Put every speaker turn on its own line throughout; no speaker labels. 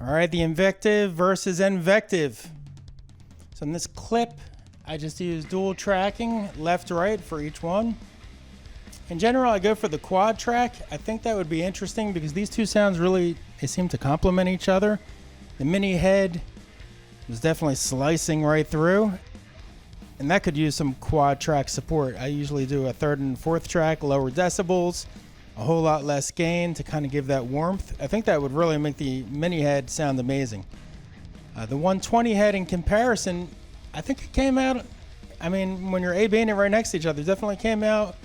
All right, the Invective versus Invective. So in this clip, I just use dual tracking, left, right for each one. In general, I go for the quad track. I think that would be interesting because these two sounds really, they seem to complement each other. The mini head was definitely slicing right through, and that could use some quad track support. I usually do a third and fourth track, lower decibels, a whole lot less gain to kind of give that warmth. I think that would really make the mini head sound amazing. The 120 head in comparison, I think it came out, I mean, when you're A-Bing it right next to each other, definitely came out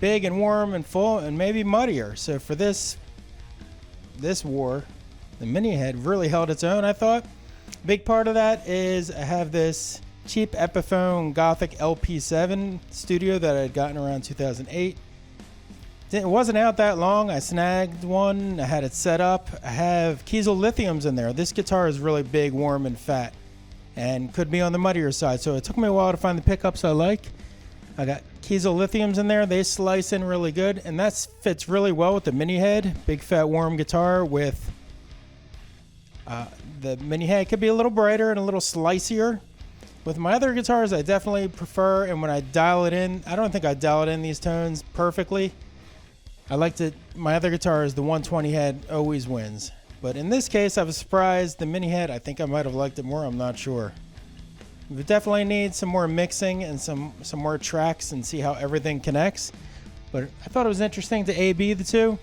big and warm and full and maybe muddier. So for this war, the mini head really held its own, I thought. Big part of that is I have this cheap Epiphone Gothic LP7 studio that I had gotten around 2008. It wasn't out that long. I snagged one. I had it set up. I have Kiesel lithiums in there. This guitar is really big, warm, and fat, and could be on the muddier side. So it took me a while to find the pickups I like. I got Kiesel lithiums in there. They slice in really good, and that fits really well with the mini head. Big, fat, warm guitar with the mini head could be a little brighter and a little slicier. With my other guitars, I definitely prefer, and when I dial it in, I don't think I dial it in these tones perfectly. I like to, my other guitars, the 120 head always wins. But in this case, I was surprised. The mini head, I think I might have liked it more. I'm not sure. We definitely need some more mixing and some more tracks and see how everything connects. But I thought it was interesting to A/B the two.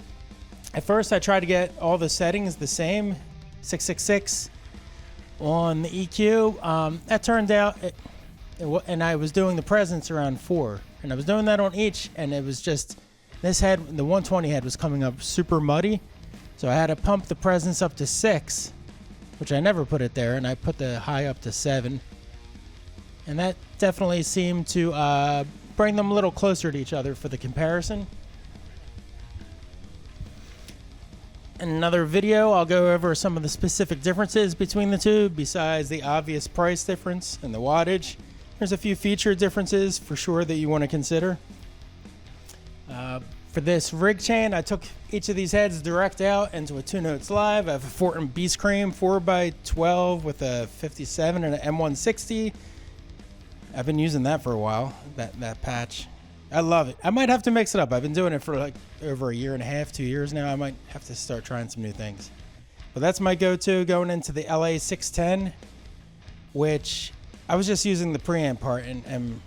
At first, I tried to get all the settings the same, 666 on the EQ. That turned out, and I was doing the presence around 4. And I was doing that on each, and it was just, this head, the 120 head was coming up super muddy. So I had to pump the presence up to 6, which I never put it there, and I put the high up to 7. And that definitely seemed to bring them a little closer to each other for the comparison. In another video, I'll go over some of the specific differences between the two, besides the obvious price difference and the wattage. There's a few feature differences for sure that you want to consider. For this rig chain, I took each of these heads direct out into a 2 Notes Live. I have a Fortin Beast Cream 4x12 with a 57 and an M160. I've been using that for a while, that patch. I love it. I might have to mix it up. I've been doing it for like over a year and a half, 2 years now. I might have to start trying some new things. But that's my go-to going into the LA610, which I was just using the preamp part and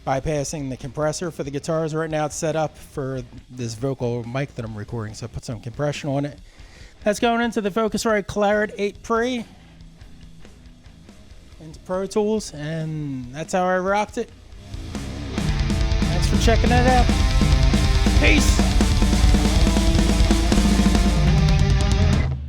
bypassing the compressor for the guitars. Right now it's set up for this vocal mic that I'm recording, so I put some compression on it. That's going into the Focusrite Claret 8 Pre into Pro Tools, and that's how I rocked it. Thanks for checking it out. Peace.